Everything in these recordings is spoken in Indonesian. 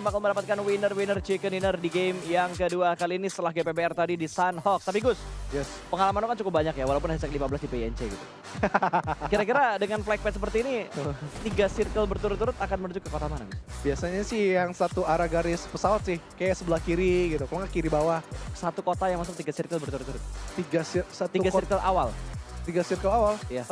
bakal mendapatkan winner chicken dinner di game yang kedua kali ini setelah GPBR tadi di Sunhawk. Tapi Gus, pengalaman lo kan cukup banyak ya, walaupun hanya 15 di PNC gitu. Kira-kira dengan flag pad seperti ini, 3 circle berturut-turut akan menuju ke kota mana? Biasanya sih yang satu arah garis pesawat sih, kayak sebelah kiri gitu, kalau nggak kiri bawah. Satu kota yang masuk 3 circle berturut-turut. 3 circle awal. 3 circle awal? Iya.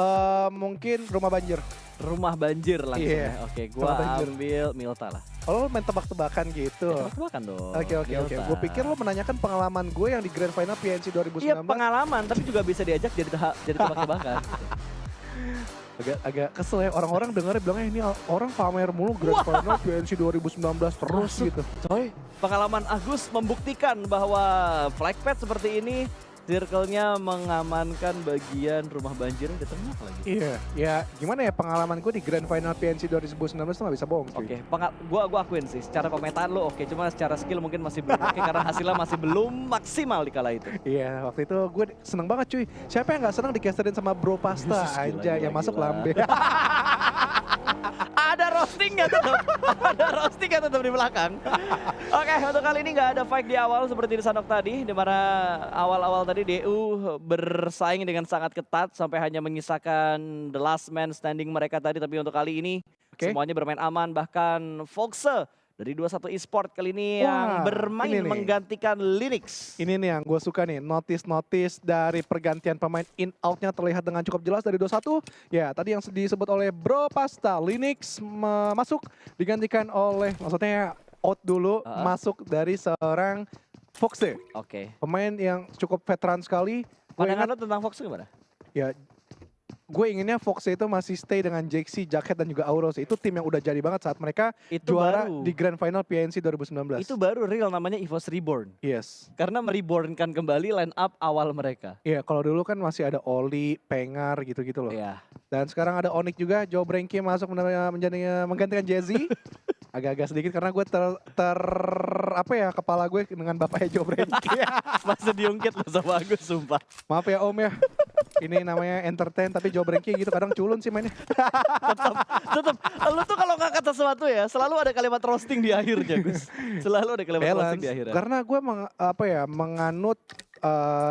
Mungkin rumah banjir. Rumah banjir langsung ya. Oke, gua ambil Milta lah. Oh, lo main tebak-tebakan gitu? Tebak-tebakan dong. Oke. Gue pikir lo menanyakan pengalaman gue yang di Grand Final PNC 2019. Iya, pengalaman, tapi juga bisa diajak jadi tebak-tebakan. Agak kesel ya, orang-orang dengarnya bilangnya ini orang pamer mulu Grand Final PNC 2019 terus gitu. Coy, pengalaman Agus membuktikan bahwa flag pad seperti ini circle-nya mengamankan bagian rumah banjir di tengah lagi. Iya, ya gimana ya pengalaman gue di Grand Final PNC 2019 tuh gak bisa bohong. Oke, gua akuin sih, secara pemetaan lo oke, cuma secara skill mungkin masih belum oke karena hasilnya masih belum maksimal di kala itu. Iya, waktu itu gue seneng banget cuy. Siapa yang gak seneng dicasterin sama Bro Pasta aja yang masuk lambe. Ada roasting nggak tetap? Ada roasting nggak tetap di belakang? Oke, untuk kali ini nggak ada fight di awal seperti di Sunhawk tadi, di mana awal-awal tadi DU bersaing dengan sangat ketat sampai hanya menyisakan the last man standing mereka tadi. Tapi untuk kali ini semuanya bermain aman, bahkan Foxe dari 21 Esport kali ini yang bermain menggantikan Linux. Ini nih yang gue suka nih, notice dari pergantian pemain in out-nya terlihat dengan cukup jelas dari 21. Ya, tadi yang disebut oleh Bro Pasta, Linux masuk digantikan oleh, maksudnya out dulu, masuk dari seorang Foxe. Oke. Pemain yang cukup veteran sekali. Pandangan lo tentang Foxe gimana? Ya, gue inginnya Foxe itu masih stay dengan Jaxi, Jacket, dan juga Auros. Itu tim yang udah jadi banget saat mereka juara di Grand Final PNC 2019. Itu baru real namanya EVOS Reborn. Yes. Karena merebornkan kembali line up awal mereka. Iya, kalau dulu kan masih ada Oli, Pengar gitu-gitu loh. Iya. Dan sekarang ada Onyx juga, Joe Brenky masuk menjadi menggantikan Jazzy. Agak-agak sedikit karena gue kepala gue dengan bapaknya Joe Brenky. Masa diungkit masa bagus sumpah. Maaf ya Om ya. Ini namanya entertain tapi Joe Brenky gitu kadang culun sih mainnya. tetap. Lu tuh kalau ngangkat sesuatu ya selalu ada kalimat roasting di akhirnya Gus. Selalu ada kalimat roasting di akhirnya. Karena gue menganut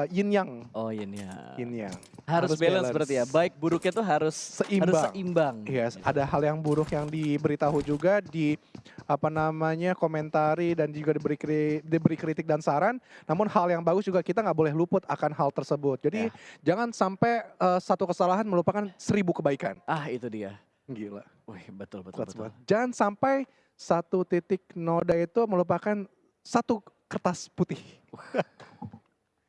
yin yang. Oh yin yang. Yin yang. Harus balance berarti ya. Baik buruknya tuh harus seimbang. Yes, ada hal yang buruk yang diberitahu juga di komentari dan juga diberi kritik dan saran. Namun hal yang bagus juga kita nggak boleh luput akan hal tersebut. Jadi jangan sampai satu kesalahan melupakan 1000 kebaikan. Ah itu dia. Gila. Wih betul. Jangan sampai satu titik noda itu melupakan satu kertas putih.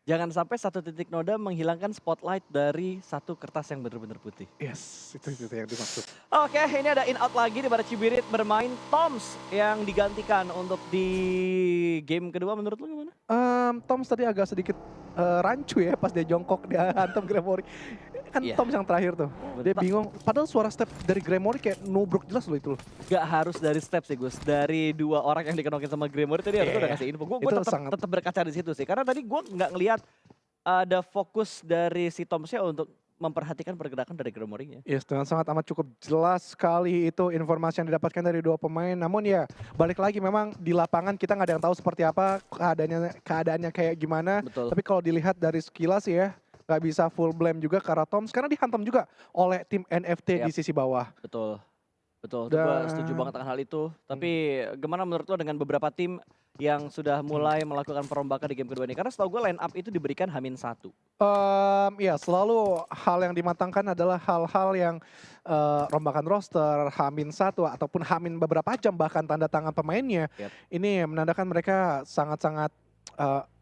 Jangan sampai satu titik noda menghilangkan spotlight dari satu kertas yang benar-benar putih. Yes, itu yang dimaksud. Oke, ini ada in out lagi di mana Cibirit bermain Toms yang digantikan untuk di game kedua. Menurut lu gimana? Toms tadi agak sedikit rancu ya pas dia jongkok dia hantam Gremory. Kan Toms yang terakhir tuh. Dia bingung. Padahal suara step dari Gremory kayak nubruk jelas loh itu loh. Gak harus dari step sih Gus. Dari 2 orang yang dikenokin sama Gremory tadi harusnya udah kasih info. Gue tetap berkaca di situ sih. Karena tadi gue nggak ngelihat ada fokus dari si Tomsnya untuk memperhatikan pergerakan dari Gremory-nya. Yes, dengan sangat amat cukup jelas sekali itu informasi yang didapatkan dari 2 pemain. Namun ya balik lagi memang di lapangan kita nggak ada yang tahu seperti apa keadaannya kayak gimana. Betul. Tapi kalau dilihat dari sekilas ya nggak bisa full blame juga ke arah Toms karena dihantam juga oleh tim NFT di sisi bawah. Betul. Gue setuju banget akan hal itu. Tapi gimana menurut lo dengan beberapa tim yang sudah mulai melakukan perombakan di game kedua ini? Karena setahu gue line up itu diberikan H-1. Ya selalu hal yang dimatangkan adalah hal-hal yang rombakan roster, H-1 ataupun H- beberapa jam bahkan tanda tangan pemainnya. Ini menandakan mereka sangat-sangat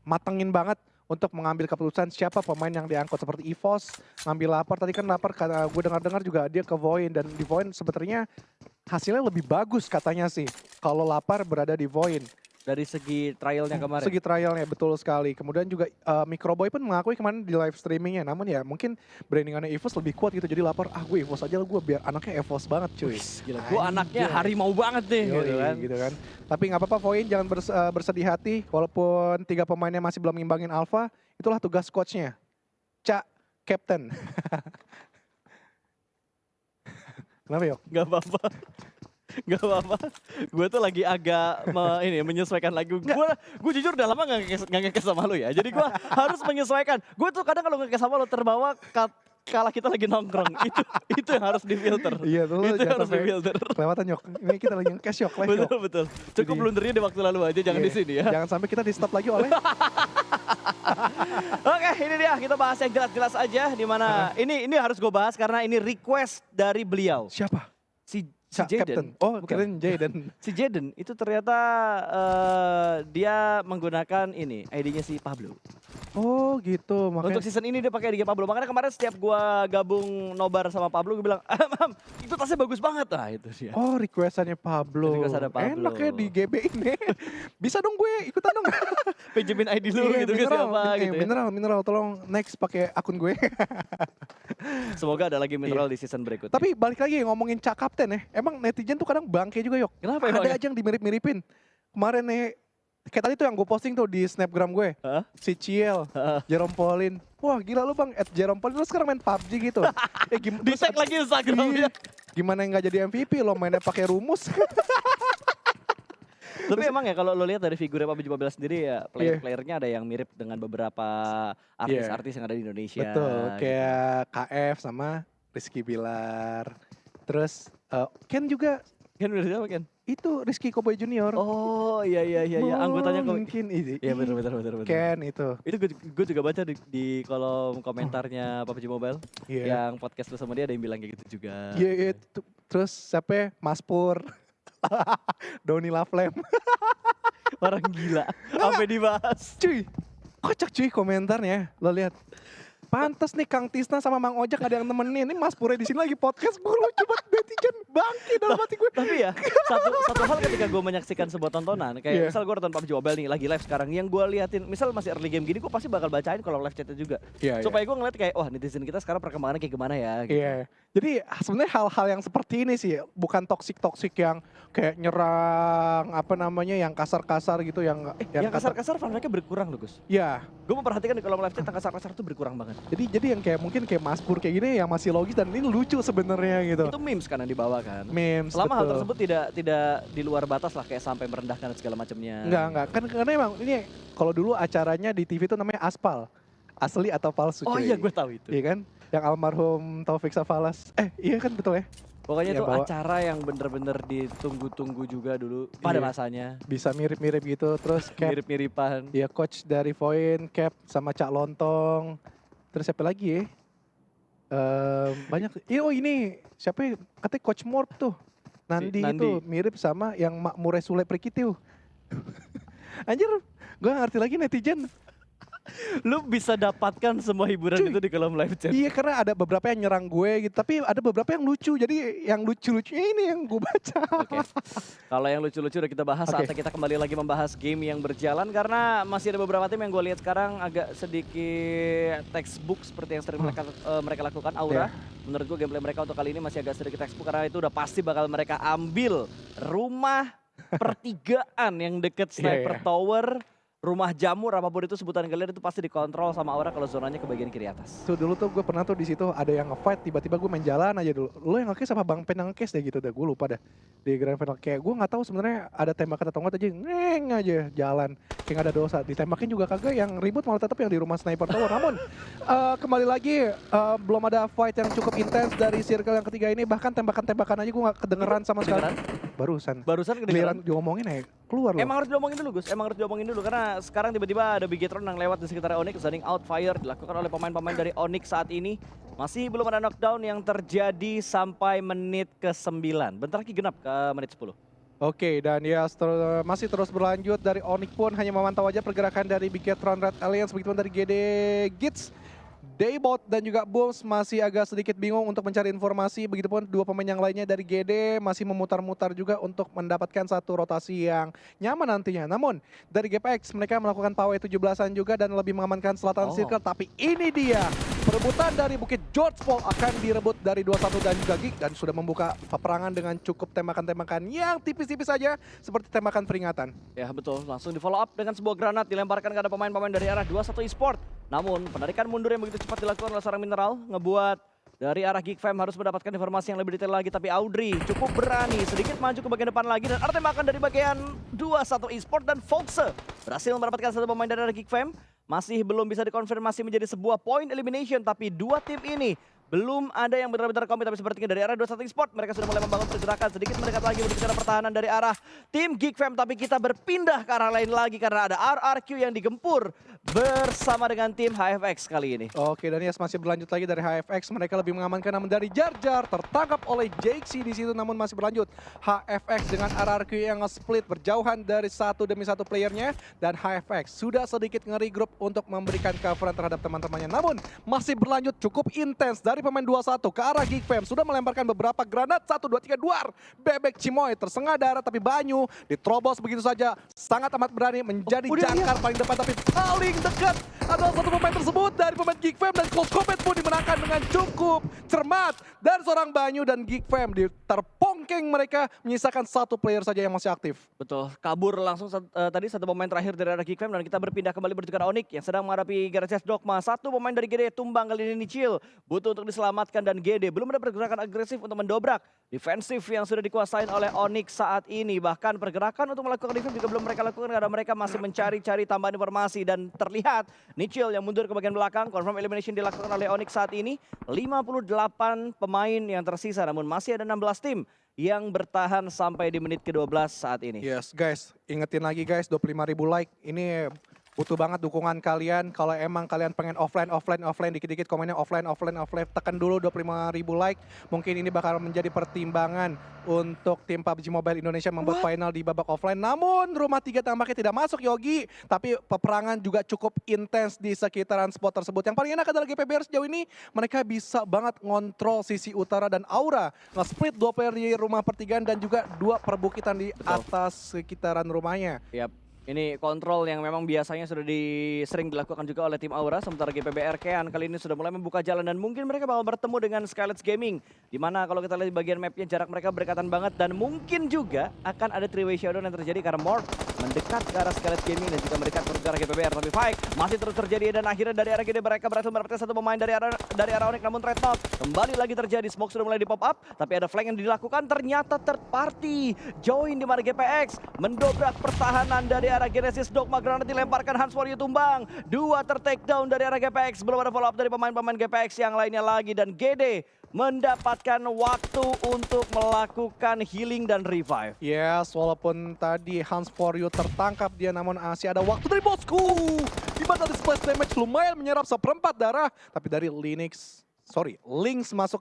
matengin banget untuk mengambil keputusan siapa pemain yang diangkut seperti EVOS, ngambil Lapar. Tadi kan Lapar gue dengar-dengar juga dia ke Void dan di Void sebenarnya hasilnya lebih bagus katanya sih kalau Lapar berada di Void. Dari segi trialnya kemarin? Segi trialnya, betul sekali. Kemudian juga Microboy pun mengakui kemarin di live streamingnya. Namun ya mungkin brandingannya EVOS lebih kuat gitu. Jadi Lapar, gue EVOS aja lah, gue biar anaknya EVOS banget cuy. Gila, gue anaknya harimau banget nih. Gitu kan. Tapi nggak apa-apa Voin, jangan bersedih hati. Walaupun 3 pemainnya masih belum ngimbangin Alpha, itulah tugas coachnya. Cak, Captain. Kenapa Yok? Gak apa-apa. Gak apa-apa. Gue tuh lagi agak menyesuaikan lagu. Gue jujur udah lama gak ngekes sama lu ya. Jadi gue harus menyesuaikan. Gue tuh kadang kalau ngekes sama lu terbawa kala kita lagi nongkrong. Itu yang harus difilter. Iya tuh, Itu yang jangan harus sampai difilter. kelewatan yok. Ini kita lagi nge-cash yok, live yok. Betul. Cukup Jadi- blundernya di waktu lalu aja, jangan Iya. di sini ya. Jangan sampai kita di stop lagi oleh Oke, ini dia kita bahas yang jelas-jelas aja di mana ini harus gue bahas karena ini request dari beliau. siapa? Si Captain. Jaden. Oh, Bukan. kirain Jaden. Si Jaden itu ternyata dia menggunakan ini ID-nya si Pablo. Oh, gitu. Untuk Makanya season ini dia pakai ID-nya Pablo. Makanya kemarin setiap gua gabung nobar sama Pablo gue bilang, "Mam, itu tasnya bagus banget." Nah, itu dia. oh, requestannya Pablo. Requestannya Pablo. Enak ya di GB ini. Bisa dong gue ikutan dong. Pinjemin ID lu Iya, gitu ke siapa gitu ya. mineral, tolong next pakai akun gue. Semoga ada lagi mineral di season berikutnya. Tapi balik lagi ngomongin Cak Kapten ya. Emang netizen tuh kadang bangke juga yok. Kenapa Ada emangnya? aja yang dimirip-miripin. Kemarin nih, kayak tadi tuh yang gue posting tuh di snapgram gue. Hah? Si Ciel, Heeh. Jerome Pauline. Wah gila lu bang, Jerome Pauline lu sekarang main PUBG gitu. Di tag lagi Instagramnya. Gimana yang gak jadi MVP lo mainnya pakai rumus. Tapi emang ya kalau lo lihat dari figurnya PUBG Mobile sendiri ya Iya. player-playernya ada yang mirip dengan beberapa artis-artis yang ada di Indonesia. Betul, gitu. kayak KF sama Rizky Bilar. Terus Ken juga, Kan bener siapa Ken? itu Rizky Cowboy Junior. Oh iya anggotanya kok. Mungkin ini. Iya bener. Ken itu. Itu gue juga baca di kolom komentarnya PUBG Mobile. Iya. Yang podcast lu sama dia ada yang bilang kayak gitu juga. Iya, terus siapa ya? Mas Pur. Doni Laflem. Orang gila. Sampai dibahas. Cuy, kocak cuy komentarnya. Lo lihat. Pantes nih Kang Tisna sama Mang Ojak ada yang nemenin. Ini Mas Pur di sini lagi podcast. Gue lucu banget netizen bangke dalam hati gue. Tapi ya satu hal ketika gue menyaksikan sebuah tontonan kayak Iya. misal gue nonton PUBG Mobile nih lagi live sekarang yang gue liatin misal masih early game gini gue pasti bakal bacain kalau live chatnya juga Iya, supaya gue ngeliat kayak wah netizen kita sekarang perkembangannya kayak gimana ya gitu. Iya. Jadi sebenarnya hal-hal yang seperti ini sih bukan toksik yang kayak nyerang apa namanya yang kasar-kasar gitu yang Yang kasar-kasar fun fact-nya berkurang loh Gus. Ya. Gue memperhatikan di kolom live chat yang kasar-kasar tuh berkurang banget. Jadi yang kayak mungkin kayak Mas Pur kayak gini yang masih logis dan ini lucu sebenarnya gitu. Itu memes kan yang dibawa kan. Memes. Selama hal betul. tersebut tidak di luar batas lah kayak sampai merendahkan dan segala macamnya. Enggak kan karena emang ini kalau dulu acaranya di TV itu namanya Aspal. Asli atau palsu Oh cuy. iya gue tahu itu. Iya kan? Yang almarhum Taufik Safalas. Iya kan betul ya? Pokoknya Ya, itu bawa- acara yang bener-bener ditunggu-tunggu juga dulu pada Iya. masanya. Bisa mirip-mirip gitu terus Cap. Mirip-miripan. Iya coach dari Voin, Cap sama Cak Lontong. Terus siapa lagi ya? Banyak. Oh ini siapa ya? Katanya Coach Morp tuh. Nandi, Nandi. itu mirip sama yang Makmure Sule Prikitiu. Anjir, gue ngerti lagi netizen. Lu bisa dapatkan semua hiburan Cuy. itu di kolom live chat. Iya karena ada beberapa yang nyerang gue gitu, tapi ada beberapa yang lucu. Jadi yang lucu-lucunya ini yang gue baca. Oke. Kalau yang lucu-lucu udah kita bahas, Oke. saatnya kita kembali lagi membahas game yang berjalan karena masih ada beberapa tim yang gue lihat sekarang agak sedikit textbook seperti yang sering mereka lakukan. Aura, menurut gue gameplay mereka untuk kali ini masih agak sedikit textbook karena itu udah pasti bakal mereka ambil rumah pertigaan yang deket Sniper Iya. Tower. Rumah jamur apapun itu sebutan kalian itu pasti dikontrol sama Aura kalau zonanya ke bagian kiri atas. Tuh dulu tuh gue pernah tuh di situ ada yang nge-fight, tiba-tiba gue main jalan aja dulu. Lo yang nge-case apa Bang Pen yang nge-case deh gitu dah, gue lupa dah. Di Grand Final kayak gue nggak tahu sebenarnya ada tembakan atau enggak aja, ngeng aja jalan. Kayak nggak ada dosa, ditembakin juga kagak, yang ribut malah tetap yang di rumah Sniper Tower. Namun kembali lagi belum ada fight yang cukup intens dari circle yang ketiga ini, bahkan tembakan-tembakan aja gue nggak kedengeran sama sekali. Kedengeran? Barusan. Barusan Giliran kedengeran. diomongin ya keluar loh. Emang harus diomongin dulu Gus, emang harus diomongin dulu karena sekarang tiba-tiba ada Bigetron yang lewat di sekitar Onyx, zoning outfire dilakukan oleh pemain-pemain dari Onyx saat ini. Masih belum ada knockdown yang terjadi sampai menit ke-9. Bentar lagi genap ke menit 10. Oke, dan ya masih terus berlanjut dari Onyx pun hanya memantau aja pergerakan dari Bigetron Red Alliance, begitu pun dari GD Gits. Daybot dan juga Bulls masih agak sedikit bingung untuk mencari informasi, begitupun dua pemain yang lainnya dari GD masih memutar-mutar juga untuk mendapatkan satu rotasi yang nyaman nantinya. Namun dari GPX mereka melakukan pawai 17-an juga dan lebih mengamankan selatan circle, tapi ini dia perebutan dari Bukit George Paul akan direbut dari 21 dan juga Geek dan sudah membuka peperangan dengan cukup tembakan-tembakan yang tipis-tipis saja seperti tembakan peringatan. Ya betul, langsung di follow up dengan sebuah granat dilemparkan ke pemain-pemain dari arah 21 Esport. Namun penarikan mundur yang begitu cepat dilakukan oleh seorang Mineral ngebuat Dari arah Geek Fam harus mendapatkan informasi yang lebih detail lagi, tapi Audrey cukup berani sedikit maju ke bagian depan lagi dan ada tembakan dari bagian 2-1 Esport dan Foxe berhasil mendapatkan satu pemain dari arah Geek Fam. Masih belum bisa dikonfirmasi menjadi sebuah point elimination, tapi dua tim ini belum ada yang benar-benar komit, tapi sepertinya dari arah 21 Esport mereka sudah mulai membangun pergerakan sedikit mendekat lagi berbicara pertahanan dari arah tim Geek Fam, tapi kita berpindah ke arah lain lagi karena ada RRQ yang digempur bersama dengan tim HFX kali ini. Oke, dan Yes masih berlanjut lagi dari HFX, mereka lebih mengamankan namun dari Jar Jar tertangkap oleh JXC di situ, namun masih berlanjut. HFX dengan RRQ yang nge-split berjauhan dari satu demi satu playernya, dan HFX sudah sedikit nge-regroup untuk memberikan coveran terhadap teman-temannya, namun masih berlanjut cukup intens dari pemain 21 ke arah Geek Fam, sudah melemparkan beberapa granat, 1, 2, 3, duar. Bebek Cimoy tersengat darah, tapi Banyu diterobos begitu saja, sangat amat berani menjadi jangkar paling depan, tapi paling dekat adalah satu pemain tersebut dari pemain Geek Fam, dan close combat pun dimenangkan dengan cukup cermat dari seorang Banyu, dan Geek Fam terpongkeng mereka menyisakan satu player saja yang masih aktif. Betul, kabur langsung tadi satu pemain terakhir dari arah Geek Fam, dan kita berpindah kembali bertuju ke Onyx yang sedang menghadapi Garages Dogma. Satu pemain dari GD tumbang kali ini Chill, butuh untuk diselamatkan, dan GD belum ada pergerakan agresif untuk mendobrak defensif yang sudah dikuasain oleh Onyx saat ini. Bahkan pergerakan untuk melakukan defense juga belum mereka lakukan karena mereka masih mencari-cari tambahan informasi, dan terlihat Nichil yang mundur ke bagian belakang. Confirm elimination dilakukan oleh Onyx saat ini. 58 pemain yang tersisa, namun masih ada 16 tim yang bertahan sampai di menit ke-12 saat ini. Yes guys, ingetin lagi guys, 25.000 like. Ini butuh banget dukungan kalian. Kalau emang kalian pengen offline, dikit-dikit komennya offline, tekan dulu 25.000 like. Mungkin ini bakal menjadi pertimbangan untuk tim PUBG Mobile Indonesia membuat final di babak offline. Namun rumah 3 tampaknya tidak masuk, Yogi. Tapi peperangan juga cukup intens di sekitaran spot tersebut. Yang paling enak adalah GPBR sejauh ini. Mereka bisa banget ngontrol sisi utara dan aura. Nge-split 2 player di rumah pertigaan dan juga 2 perbukitan di atas sekitaran rumahnya. Yap. Ini kontrol yang memang biasanya sudah sering dilakukan juga oleh tim Aura, sementara GPBR Kean kali ini sudah mulai membuka jalan, dan mungkin mereka bakal bertemu dengan Skylets Gaming, dimana kalau kita lihat di bagian mapnya jarak mereka berdekatan banget, dan mungkin juga akan ada 3-way showdown yang terjadi karena Morph mendekat ke arah Skylets Gaming dan juga mendekat ke arah GPBR, tapi fight masih terus terjadi, dan akhirnya dari arah GD mereka berhasil mendapatkan satu pemain dari arah Onyx, namun trade knock kembali lagi terjadi. Smoke sudah mulai di pop up, tapi ada flank yang dilakukan, ternyata third party join di mana GPX mendobrak pertahanan dari arah Genesis Dogma. Granat dilemparkan, Hans Warrior tumbang, 2 ter-take down dari arah GPX. Belum ada follow up dari pemain-pemain GPX yang lainnya lagi, dan GD mendapatkan waktu untuk melakukan healing dan revive. Yes, walaupun tadi Hans Warrior tertangkap dia, namun masih ada waktu dari bosku. Di mana splash damage lumayan menyerap 1/4 darah, tapi dari Lynx maksud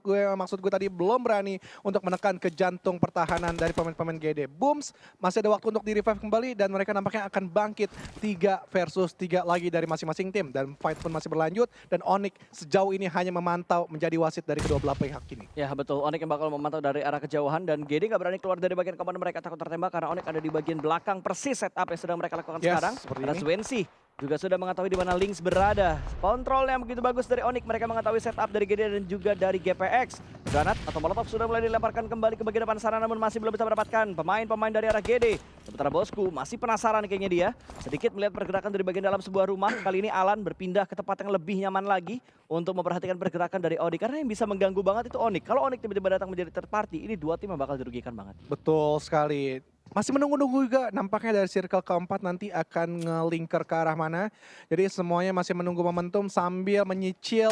gue tadi belum berani untuk menekan ke jantung pertahanan dari pemain-pemain GD. Booms masih ada waktu untuk di-revive kembali, dan mereka nampaknya akan bangkit 3 versus 3 lagi dari masing-masing tim, dan fight pun masih berlanjut, dan Onyx sejauh ini hanya memantau menjadi wasit dari kedua belah pihak ini. Ya betul, Onyx yang bakal memantau dari arah kejauhan, dan GD nggak berani keluar dari bagian komando, mereka takut tertembak karena Onyx ada di bagian belakang persis setup yang sedang mereka lakukan sekarang. Ada Swansea juga sudah mengetahui di mana Lynx berada. Kontrol yang begitu bagus dari Onyx, mereka mengetahui setup dari GD dan juga dari GPX. Granat atau molotov sudah mulai dilemparkan kembali ke bagian depan sana, namun masih belum bisa mendapatkan pemain-pemain dari arah GD. Sementara bosku masih penasaran kayaknya dia, sedikit melihat pergerakan dari bagian dalam sebuah rumah. Kali ini Alan berpindah ke tempat yang lebih nyaman lagi untuk memperhatikan pergerakan dari Onyx, karena yang bisa mengganggu banget itu Onyx. Kalau Onyx tiba-tiba datang menjadi third party, ini 2 tim yang bakal dirugikan banget. Betul sekali. Masih menunggu-nunggu juga, nampaknya dari circle keempat nanti akan ngelinker ke arah mana. Jadi semuanya masih menunggu momentum sambil menyicil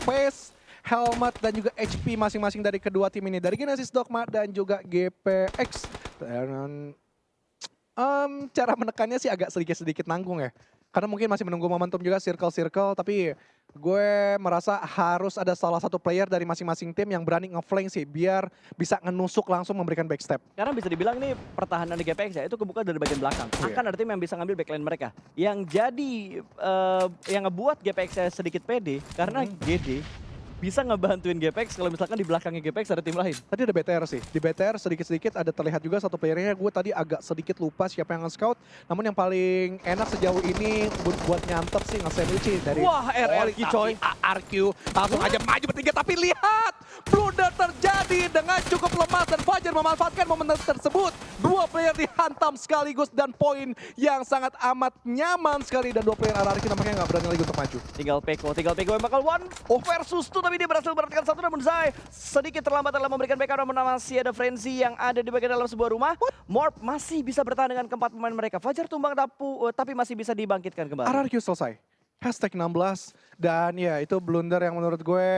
face, helmet, dan juga HP masing-masing dari kedua tim ini. Dari Genesis Dogma dan juga GPX. Dan cara menekannya sih agak sedikit-sedikit nanggung ya. Karena mungkin masih menunggu momentum juga circle-circle, tapi gue merasa harus ada salah satu player dari masing-masing tim yang berani nge-flank sih, biar bisa ngenusuk langsung memberikan backstep. Karena bisa dibilang nih pertahanan di GPX ya itu kebuka dari bagian belakang. Akan ada tim yang bisa ngambil backline mereka. Yang jadi yang ngebuat GPX sedikit pede karena GD bisa ngebantuin GPX kalau misalkan di belakangnya GPX ada tim lain. Tadi ada BTR sih. Di BTR sedikit-sedikit ada terlihat juga satu playernya. Gue tadi agak sedikit lupa siapa yang nge-scout. Namun yang paling enak sejauh ini buat nyantet sih nge-sandwich dari wah, RRQ coy. RRQ langsung aja maju bertiga. Tapi lihat, blunder terjadi dengan cukup lemah, dan Fajar memanfaatkan momen tersebut. 2 player dihantam sekaligus, dan poin yang sangat amat nyaman sekali. Dan 2 player RRQ nampaknya nggak berani lagi untuk maju. Tinggal Peko yang bakal 1 versus 2, tapi tapi dia berhasil mendapatkan satu, namun Zai sedikit terlambat dalam memberikan backup, namun masih ada Frenzy yang ada di bagian dalam sebuah rumah. Morp masih bisa bertahan dengan keempat pemain mereka. Fajar tumbang tapi masih bisa dibangkitkan kembali. RRQ selesai. Hashtag 16 dan ya itu blunder yang menurut gue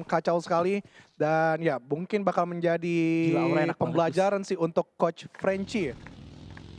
kacau sekali dan ya mungkin bakal menjadi Gila, pembelajaran sih untuk Coach Frenchie.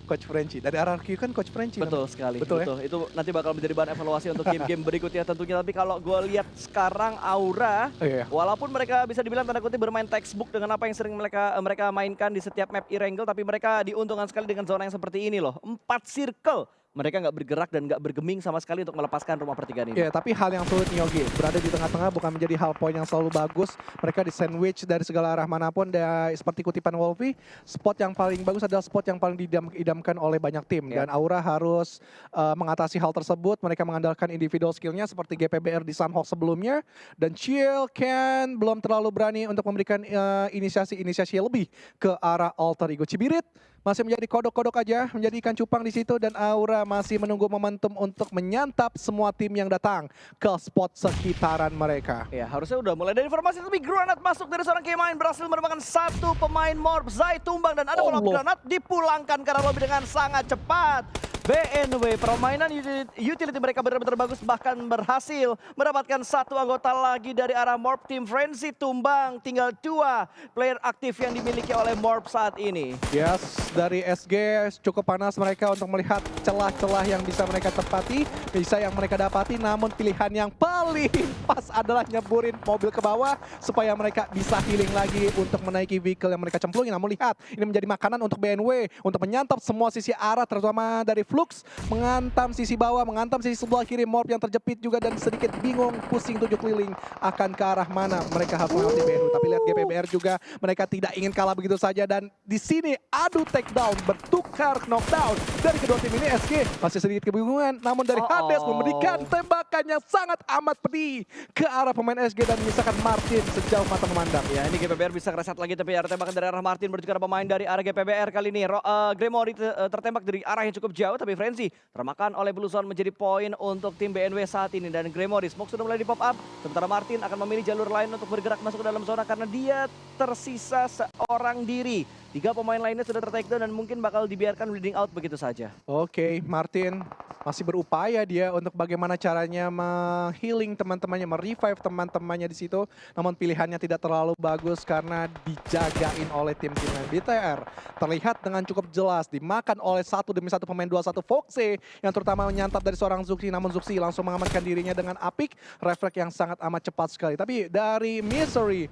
Coach Frenchie dari RRQ kan Coach Frenchie. Betul sekali, betul. Ya? Itu nanti bakal menjadi bahan evaluasi untuk game-game berikutnya tentunya. Tapi kalau gue lihat sekarang Aura, walaupun mereka bisa dibilang tanda kutip bermain textbook dengan apa yang sering mereka mainkan di setiap map Erangel, tapi mereka diuntungkan sekali dengan zona yang seperti ini loh. 4 circle. Mereka nggak bergerak dan nggak bergeming sama sekali untuk melepaskan rumah pertigaan ini. Ya, tapi hal yang sulit Nyogi, berada di tengah-tengah bukan menjadi hal poin yang selalu bagus. Mereka di sandwich dari segala arah manapun, dan seperti kutipan Wolfie, spot yang paling bagus adalah spot yang paling diidamkan oleh banyak tim. Dan Aura harus mengatasi hal tersebut. Mereka mengandalkan individual skillnya seperti GPBR di Sunhawk sebelumnya. Dan Chill Ken belum terlalu berani untuk memberikan inisiasi lebih ke arah Alter Ego. Cibirit masih menjadi kodok-kodok aja, menjadi ikan cupang di situ, dan Aura masih menunggu momentum untuk menyantap semua tim yang datang ke spot sekitaran mereka. Ya, harusnya udah mulai dari informasi, tapi granat masuk dari seorang K-Mine berhasil menemukan satu pemain Morp. Zai tumbang dan ada follow-up granat dipulangkan karena lobby dengan sangat cepat. BNW, permainan utility mereka benar-benar bagus, bahkan berhasil mendapatkan satu anggota lagi dari arah Morp. Tim Frenzy tumbang, tinggal 2 player aktif yang dimiliki oleh Morp saat ini. Yes, dari SG cukup panas mereka untuk melihat celah-celah yang bisa mereka tepati, bisa yang mereka dapati, namun pilihan yang paling pas adalah nyeburin mobil ke bawah supaya mereka bisa healing lagi untuk menaiki vehicle yang mereka cemplungi. Namun lihat, ini menjadi makanan untuk BNW untuk menyantap semua sisi arah, terutama dari Flux, mengantam sisi bawah, mengantam sisi sebelah kiri. Morp yang terjepit juga dan sedikit bingung, pusing 7 keliling akan ke arah mana mereka harus melewati BNW. Tapi lihat GPBR juga, mereka tidak ingin kalah begitu saja, dan di sini adu takedown bertukar knockdown dari kedua tim ini. SG masih sedikit kebingungan, namun dari Hades memberikan tembakan yang sangat amat pedih ke arah pemain SG dan menyisakan Martin sejauh mata memandang. Ya, ini GPBR bisa ngereset lagi, tapi ada tembakan dari arah Martin menuju ke arah pemain dari arah GPBR kali ini. Gremory tertembak dari arah yang cukup jauh, tapi Frenzy termakan oleh Blue Zone menjadi poin untuk tim BNW saat ini. Dan Gremory smoke sudah mulai di pop up, sementara Martin akan memilih jalur lain untuk bergerak masuk ke dalam zona karena dia tersisa seorang diri. 3 pemain lainnya sudah ter-takedown dan mungkin bakal dibiarkan bleeding out begitu saja. Oke, Martin masih berupaya dia untuk bagaimana caranya menghealing teman-temannya, merevive teman-temannya di situ. Namun pilihannya tidak terlalu bagus karena dijagain oleh tim-tim BTR. Terlihat dengan cukup jelas dimakan oleh satu demi satu pemain 21 Foxe yang terutama menyantap dari seorang Zuxi. Namun Zuxi langsung mengamankan dirinya dengan apik, refleks yang sangat amat cepat sekali. Tapi dari Misery,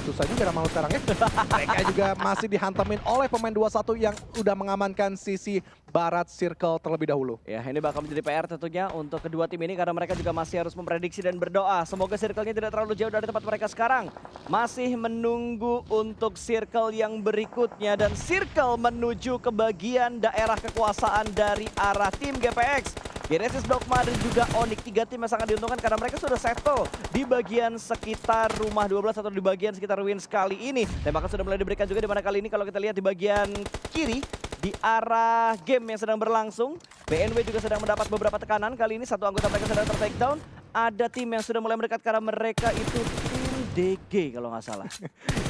susah juga nama lu sekarang ya. Mereka juga masih dihantamin oleh pemain 21 yang udah mengamankan sisi barat circle terlebih dahulu. Ya, ini bakal menjadi PR tentunya untuk kedua tim ini karena mereka juga masih harus memprediksi dan berdoa. Semoga circle-nya tidak terlalu jauh dari tempat mereka sekarang. Masih menunggu untuk circle yang berikutnya dan circle menuju ke bagian daerah kekuasaan dari arah tim GPX. Genesis, Dogma dan juga Onyx, 3 tim yang sangat diuntungkan karena mereka sudah settle di bagian sekitar rumah 12 atau di bagian sekitar win sekali ini. Tembakan sudah mulai diberikan juga di mana kali ini kalau kita lihat di bagian kiri di arah game yang sedang berlangsung. BNW juga sedang mendapat beberapa tekanan. Kali ini satu anggota mereka sedang ter-takedown. Ada tim yang sudah mulai mendekat karena mereka itu tim DG kalau nggak salah.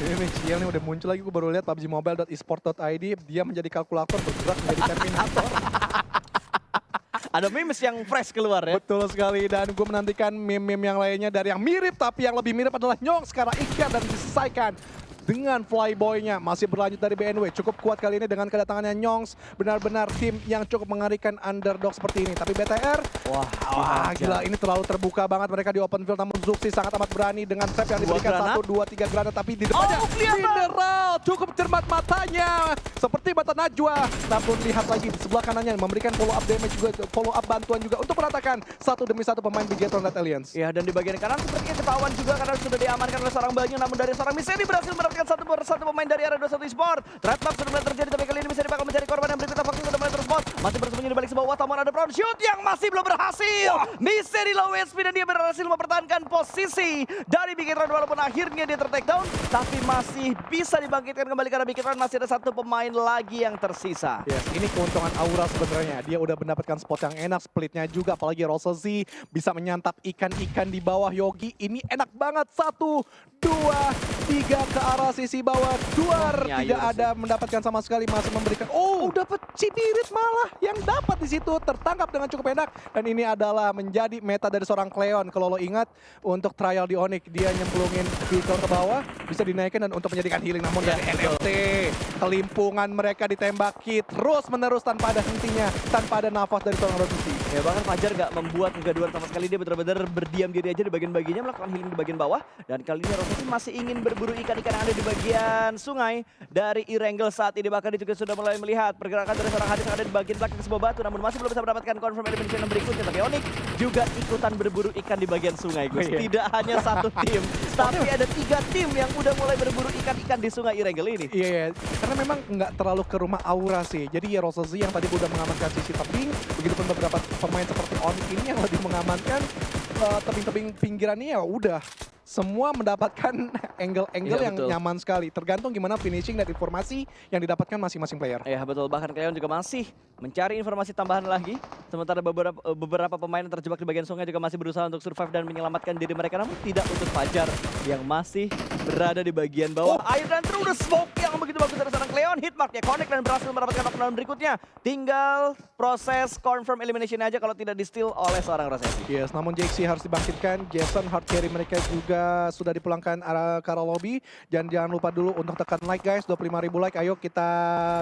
Ini Ciel nih udah muncul lagi, gue baru lihat PUBGMobile.esport.id, dia menjadi kalkulator bergerak menjadi Terminator. Ada memes yang fresh keluar ya. Betul sekali, dan gue menantikan meme-meme yang lainnya dari yang mirip, tapi yang lebih mirip adalah Nyong sekarang ikat dan diselesaikan dengan Flyboy-nya. Masih berlanjut dari BNW, cukup kuat kali ini dengan kedatangannya Nyongs. Benar-benar tim yang cukup mengerikan underdog seperti ini. Tapi BTR, wah gila, ini terlalu terbuka banget mereka di open field. Namun Zuxi sangat amat berani dengan trap yang diberikan 1, 2, 3 granat. Tapi di depannya Mineral cukup cermat matanya seperti mata Najwa. Namun lihat lagi di sebelah kanannya memberikan follow up damage juga, follow up bantuan juga untuk meratakan satu demi satu pemain Bigetron Red Alliance. Ya, dan di bagian kanan sepertinya ketahuan juga karena sudah diamankan oleh seorang Banyu. Namun dari seorang Miseri berhasil mendapatkan satu persatu pemain dari arah 21 Esport. Trap sudah mulai terjadi, tapi kali ini Miseri bakal mencari korban yang berikutnya. Fox sudah mulai terus transport. Masih bersembunyi di balik sebuah wall, namun ada brown shoot yang masih belum berhasil. Misnya di low HP dan dia berhasil mempertahankan posisi dari Bigitron walaupun akhirnya dia ter-take down. Tapi masih bisa dibangkitkan kembali karena Bigitron masih ada satu pemain lagi yang tersisa. Yes, ini keuntungan Aura sebenarnya. Dia udah mendapatkan spot yang enak, splitnya juga. Apalagi Rosa Z bisa menyantap ikan-ikan di bawah Yogi. Ini enak banget. 1, 2, 3 ke arah sisi bawah. Duar tidak ada mendapatkan sama sekali. Masih memberikan. Oh, dapat Cipirit malah yang dapat di situ tertangkap dengan cukup enak. Dan ini adalah menjadi meta dari seorang Cleon. Kalau lo ingat untuk trial di Onyx, dia nyemplungin vehicle ke bawah, bisa dinaikkan dan untuk menjadikan healing. Namun dari NFT, kelimpungan mereka ditembaki terus menerus tanpa ada hentinya, tanpa ada nafas dari seorang Rotusi. Ya bahkan Fajar gak membuat kegaduhan sama sekali, dia benar-benar berdiam diri aja di bagian bagiannya melakukan healing di bagian bawah. Dan kali ini Rotusi masih ingin berburu ikan-ikan yang ada di bagian sungai dari Erangel saat ini. Bahkan dia juga sudah mulai melihat pergerakan dari seorang Hades yang ada di bagian belakang sebuah batu, namun masih belum bisa mendapatkan confirm elimination yang berikutnya. Tapi Onyx juga ikutan berburu ikan di bagian sungai, Gus. Tidak hanya satu tim, tapi ada 3 tim yang udah mulai berburu ikan-ikan di sungai Erangel ini. Iya, karena memang nggak terlalu ke rumah Aura sih. Jadi ya Rosa Z yang tadi udah mengamankan sisi tebing, begitupun beberapa pemain seperti Onyx ini yang lebih mengamankan tebing-tebing pinggirannya ya udah. Semua mendapatkan angle-angle yang nyaman sekali. Tergantung gimana finishing dan informasi yang didapatkan masing-masing player. Ya betul, bahkan Cleon juga masih mencari informasi tambahan lagi. Sementara beberapa pemain yang terjebak di bagian sungai juga masih berusaha untuk survive dan menyelamatkan diri mereka. Namun tidak untuk Fajar yang masih berada di bagian bawah. Air dan through the smoke yang begitu bagus dari seorang Cleon. Hitmarknya connect dan berhasil mendapatkan knockdown berikutnya. Tinggal proses confirm elimination aja kalau tidak di-steal oleh seorang Rosesi. Yes, namun JXC harus dibangkitkan. Jason hard carry mereka juga sudah dipulangkan ke arah lobby. Dan jangan lupa dulu untuk tekan like guys, 25.000 like. Ayo kita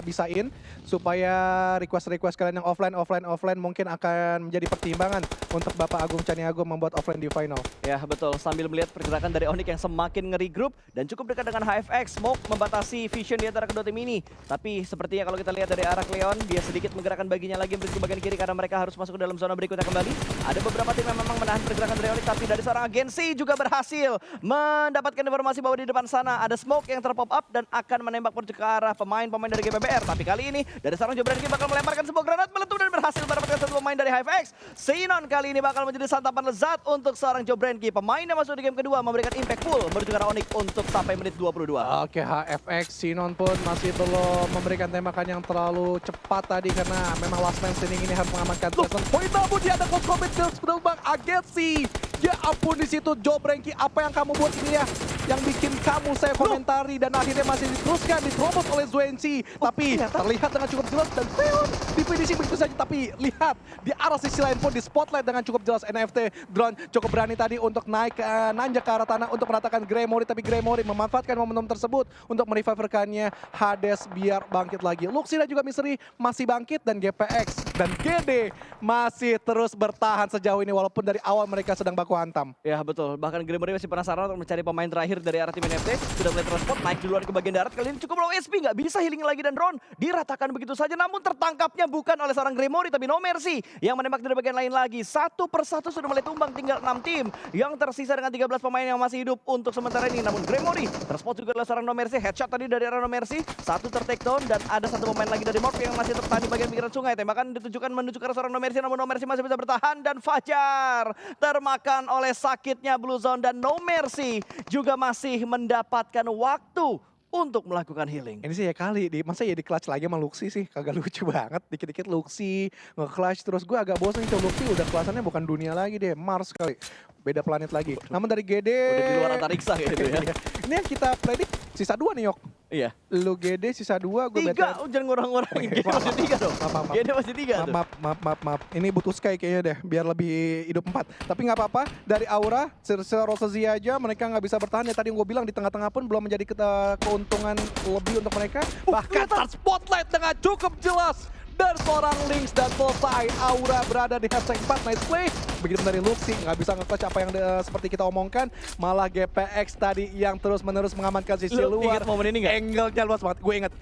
bisain supaya request-request kalian yang offline mungkin akan menjadi pertimbangan untuk Bapak Agung Caniago membuat offline di final. Ya betul, sambil melihat pergerakan dari Onyx yang semakin ngeri-group dan cukup dekat dengan HFX. Smoke membatasi vision di antara kedua tim ini. Tapi sepertinya kalau kita lihat dari arah Cleon, dia sedikit menggerakkan baginya lagi ke bagian kiri karena mereka harus masuk ke dalam zona berikutnya kembali. Ada beberapa tim yang memang menahan pergerakan dari Onyx, tapi dari seorang agensi juga berhasil mendapatkan informasi bahwa di depan sana ada smoke yang terpop up dan akan menembak menuju ke arah pemain-pemain dari GBBR. Tapi kali ini dari seorang Jobranki bakal melemparkan sebuah granat meletup dan berhasil mendapatkan satu pemain dari HFX. Sinon kali ini bakal menjadi santapan lezat untuk seorang Jobranki. Pemain yang masuk di game kedua memberikan impact full menuju ke arah Onyx untuk sampai menit 22. Oke, HFX Sinon pun masih belum memberikan tembakan yang terlalu cepat tadi karena memang last man standing ini harus mengamankan poin. Namun dia ada close combat build bang agensi. Ya ampun, di situ Jobranki, apa yang kamu buat ini ya? Yang bikin kamu saya komentari dan akhirnya masih diteruskan, diterobos oleh Zuenci. Tapi terlihat dengan cukup jelas dan Cleon di finishing begitu saja. Tapi lihat di arah sisi lain pun di spotlight dengan cukup jelas. NFT drone cukup berani tadi untuk naik nanjak ke arah tanah untuk meratakan Gremory. Tapi Gremory memanfaatkan momentum tersebut untuk merevive-rekannya Hades biar bangkit lagi. Luxi dan juga Mystery masih bangkit dan GPX dan GD masih terus bertahan sejauh ini walaupun dari awal mereka sedang baku hantam. Ya betul, bahkan Gremory masih penasaran untuk mencari pemain terakhir dari arah tim NFT. Sudah mulai transport, naik duluan ke bagian darat. Kali ini cukup low SP, nggak bisa healing lagi dan drone diratakan begitu saja. Namun tertangkapnya bukan oleh seorang Gremory, tapi No Mercy yang menembak dari bagian lain lagi. Satu persatu sudah mulai tumbang, tinggal 6 tim yang tersisa dengan 13 pemain yang masih hidup untuk sementara ini. Namun Gremory terspot juga oleh seorang No Mercy. Headshot tadi dari arah No Mercy, satu ter-take down dan ada satu pemain lagi dari Morph yang masih tertahan di bagian pinggiran sungai. Tembakan ditujukan menuju ke arah seorang No Mercy, namun No Mercy masih bisa bertahan dan Fajar termakan oleh sakitnya Blue Zone dan No Mercy juga masih mendapatkan waktu untuk melakukan healing. Ini sih ya kali, masa ya di clutch lagi sama Luxi sih, kagak lucu banget. Dikit-dikit Luxi nge-clutch terus gue agak bosan nih, Luxi udah kelasannya bukan dunia lagi deh, Mars kali. Beda planet lagi. Namun dari GD... Udah di luar antariksa gitu ya. Ini yang kita predik sisa 2 nih Yok. Iya. Lu GD sisa 2, gue 3, jangan ngurang-ngurangin. GD masih 3 dong. GD masih 3 tuh. Maaf. Ini butuh Sky kayaknya deh, biar lebih hidup 4. Tapi nggak apa-apa, dari Aura, Rosa Z aja mereka nggak bisa bertahan. Ya tadi yang gue bilang di tengah-tengah pun belum menjadi keuntungan lebih untuk mereka. Bahkan spotlight dengan cukup jelas. Dan seorang Lynx dan selesai. Aura berada di hashtag 4, nice play. Begitu dari Luxi, nggak bisa nge-clutch apa yang seperti kita omongkan. Malah GPX tadi yang terus-menerus mengamankan sisi luar. Ingat momen ini nggak? Angle-nya luas banget, gue inget.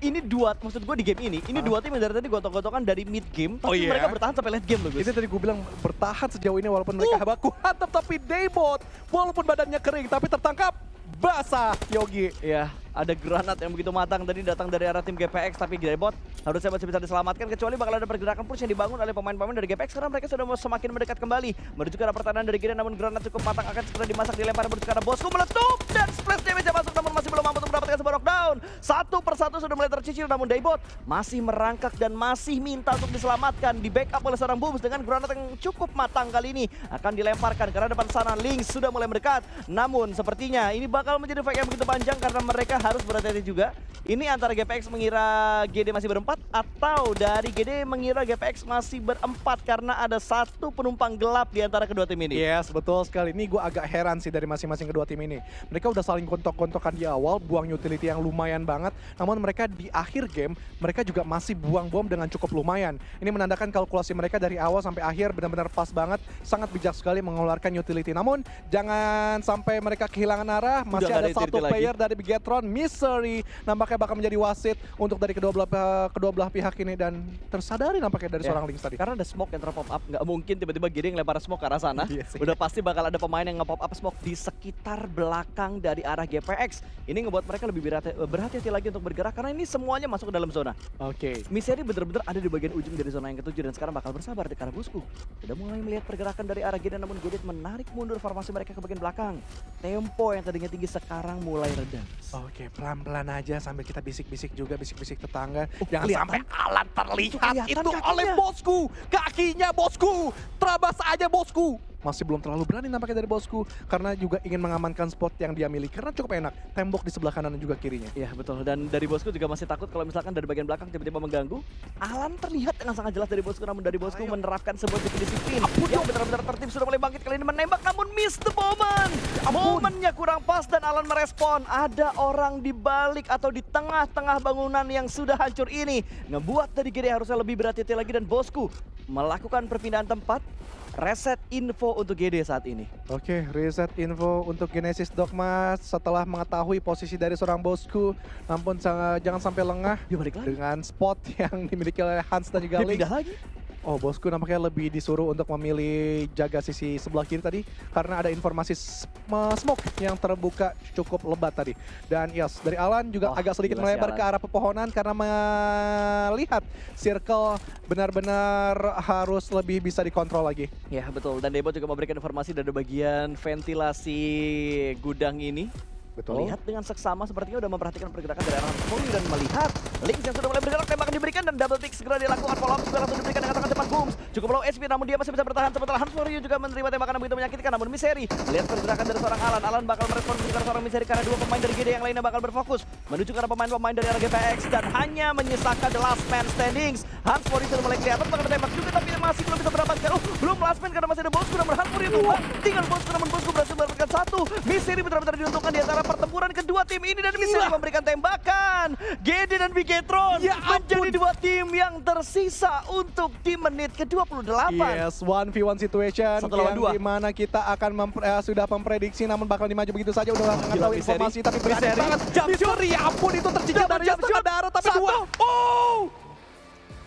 Ini dua, maksud gue di game ini dua tim yang dari tadi gotok-gotokan dari mid game. Tapi mereka bertahan sampai late game loh Gus. Itu tadi gue bilang bertahan sejauh ini walaupun mereka baku hantam. Tapi Daybot, walaupun badannya kering, tapi tertangkap. Basah Yogi. Ya, Ada granat yang begitu matang tadi datang dari arah tim GPX, tapi Daebot harusnya masih bisa diselamatkan kecuali bakal ada pergerakan push yang dibangun oleh pemain-pemain dari GPX karena mereka sudah semakin mendekat kembali menuju ke arah pertahanan dari Gede, namun granat cukup matang akan segera dimasak, dilempar menuju ke arah Bosku, meletup dan splash damage yang masuk namun masih belum mampu untuk mendapatkan sebuah knockdown. Satu persatu sudah mulai tercicil namun Daebot masih merangkak dan masih minta untuk diselamatkan, di backup oleh seorang Booms dengan granat yang cukup matang kali ini akan dilemparkan karena depan sana Lynx sudah mulai mendekat. Namun sepertinya ini bakal menjadi fight yang begitu panjang karena mereka harus berhati-hati juga. Ini antara GPX mengira GD masih berempat atau dari GD mengira GPX masih berempat karena ada satu penumpang gelap di antara kedua tim ini. Yes, betul sekali. Ini gue agak heran sih dari masing-masing kedua tim ini. Mereka udah saling kontok-kontokan di awal, buang utility yang lumayan banget. Namun mereka di akhir game, mereka juga masih buang bom dengan cukup lumayan. Ini menandakan kalkulasi mereka dari awal sampai akhir benar-benar pas banget. Sangat bijak sekali mengeluarkan utility. Namun jangan sampai mereka kehilangan arah. Masih ada satu player dari Bigetron, Misery. Nampaknya bakal menjadi wasit untuk dari kedua belah pihak ini. Dan tersadari nampaknya dari seorang Lynx tadi. Karena ada smoke yang terpop up, nggak mungkin tiba-tiba GD ngelempar smoke ke arah sana. Udah pasti bakal ada pemain yang nge-pop up smoke di sekitar belakang dari arah GPX. Ini ngebuat mereka lebih berhati-hati lagi untuk bergerak karena ini semuanya masuk ke dalam zona. Oke. Misery bener-bener ada di bagian ujung dari zona yang ketujuh dan sekarang bakal bersabar di arah Bosku. Sudah mulai melihat pergerakan dari arah GD namun GD menarik mundur formasi mereka ke bagian belakang. Tempo yang tadinya tinggi sekarang mulai reda. Oke, pelan-pelan aja sambil kita bisik-bisik juga, bisik-bisik tetangga. Jangan kelihatan. sampai Alan terlihat itu kakinya. oleh Bosku. Kakinya Bosku. Terabas aja Bosku. Masih belum terlalu berani nampaknya dari Bosku. Karena juga ingin mengamankan spot yang dia miliki. Karena cukup enak. Tembok di sebelah kanan dan juga kirinya. Iya betul, dan dari Bosku juga masih takut kalau misalkan dari bagian belakang tiba-tiba mengganggu. Alan terlihat dengan sangat jelas dari Bosku, namun dari Bosku menerapkan sebuah disiplin yang benar-benar tertib, sudah mulai bangkit kali ini menembak namun miss the moment. Momennya kurang pas dan Alan merespon. Ada orang di balik atau di tengah-tengah bangunan yang sudah hancur ini. Ngebuat dari GD harusnya lebih berhati-hati lagi dan Bosku melakukan perpindahan tempat. Reset info untuk GD saat ini. Oke, reset info untuk Genesis Dogma setelah mengetahui posisi dari seorang Bosku. Namun jangan sampai lengah Dia balik lagi. dengan spot yang dimiliki oleh Hans dan juga Dia Lynx. pindah lagi. Oh, Bosku nampaknya lebih disuruh untuk memilih jaga sisi sebelah kiri tadi karena ada informasi smoke yang terbuka cukup lebat tadi. Dan yes, dari Alan juga agak sedikit melebar ke arah pepohonan karena melihat circle benar-benar harus lebih bisa dikontrol lagi. Ya betul, dan Daebot juga memberikan informasi dari bagian ventilasi gudang ini. Betul. Melihat dengan seksama sepertinya udah memperhatikan pergerakan dari arah Poli dan melihat Lynx yang sudah mulai bergerak, tembakan diberikan dan double pick segera dilakukan, follow up juga langsung diberikan dengan sangat cepat. Booms cukup low HP namun dia masih bisa bertahan sementara Hans Warrior juga menerima tembakan yang begitu menyakitkan namun Misery melihat pergerakan dari seorang Alan bakal merespon juga seorang Misery karena dua pemain dari GD yang lainnya bakal berfokus menuju ke arah pemain-pemain dari arah GPX dan hanya menyisakan the last man standings. Hans Warrior sudah mulai kelihatan bakal tembak juga tapi masih belum bisa mendapatkan. Belum last man karena masih ada Bosku namun Hans Warrior tumbang. Tinggal Bosku namun Bosku berhasil mendapatkan satu. Misery benar-benar diuntungkan di antara pertempuran kedua tim ini dan Misery memberikan tembakan. GD dan Bigetron menjadi dua tim yang tersisa untuk di menit ke-28. Yes, 1v1 situation yang dimana kita akan sudah memprediksi namun bakal dimaju begitu saja. Udah nggak tahu informasi tapi berani banget. Misery, ampun itu tercicil dari setengah darah tapi dua. Oh!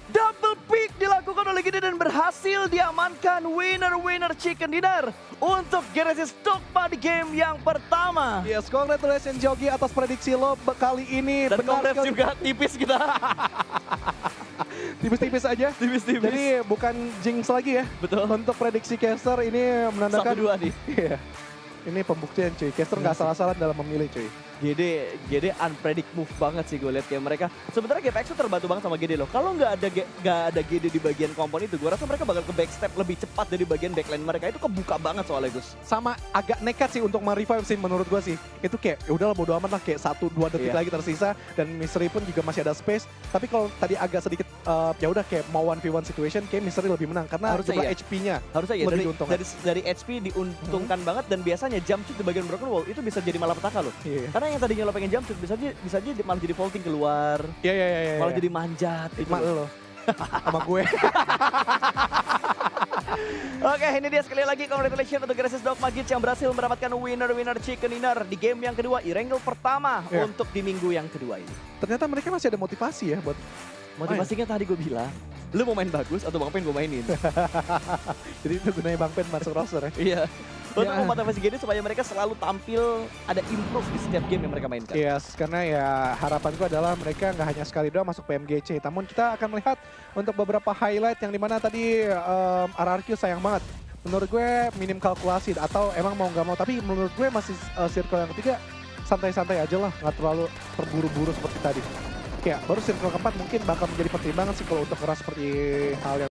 Double pick dilakukan oleh GD dan berhasil diamankan winner chicken dinner untuk Genesis Dogma di game yang pertama. Yes, congratulations Jogi atas prediksi lo kali ini. Dan congrats juga tipis kita. Tipis-tipis aja. Tipis-tipis. Jadi bukan jinx lagi ya. Betul. Untuk prediksi caster ini menandakan 1-2 nih. Iya. Ini pembuktian cuy. Caster nggak salah-salah dalam memilih cuy. GD unpredict move banget sih gue lihat kayak mereka. Sebenarnya GPX tuh terbantu banget sama GD loh. Kalau nggak ada GD di bagian kompon itu, gue rasa mereka bakal ke backstep lebih cepat dari bagian backline mereka. Itu kebuka banget soalnya Gus. Sama agak nekat sih untuk merevive sih menurut gue sih. Itu kayak ya udahlah bodo amat lah kayak 1-2 detik lagi tersisa dan Misery pun juga masih ada space. Tapi kalau tadi agak sedikit ya udah kayak mau 1v1 situation kayak Misery lebih menang karena jumlah HP-nya harusnya ya lebih diuntungkan. Dari HP diuntungkan banget dan biasanya jump shoot di bagian broken wall itu bisa jadi malapetaka loh. Karena yang tadinya lo pengen jump shoot bisa aja malah jadi vaulting keluar. Iya. Malah jadi manjat gitu. Mak lo sama gue. Oke, ini dia sekali lagi congratulations untuk Genesis Dogma Kids yang berhasil mendapatkan winner chicken dinner di game yang kedua, Irangel pertama untuk di minggu yang kedua ini. Ternyata mereka masih ada motivasi ya buat motivasinya tadi gue bilang, lu mau main bagus atau Bang Pen gue mainin. Jadi itu gunanya Bang Pen masuk roster ya. Iya. untuk Ya. memotivasi Genius supaya mereka selalu tampil ada improve di setiap game yang mereka mainkan. Yes, karena ya harapanku adalah mereka nggak hanya sekali doang masuk PMGC, namun kita akan melihat untuk beberapa highlight yang dimana tadi RRQ sayang banget. Menurut gue minim kalkulasi atau emang mau nggak mau, tapi menurut gue masih circle yang ketiga santai-santai aja lah, nggak terlalu terburu-buru seperti tadi. Ya, baru circle keempat mungkin bakal menjadi pertimbangan sih kalau untuk keras seperti hal yang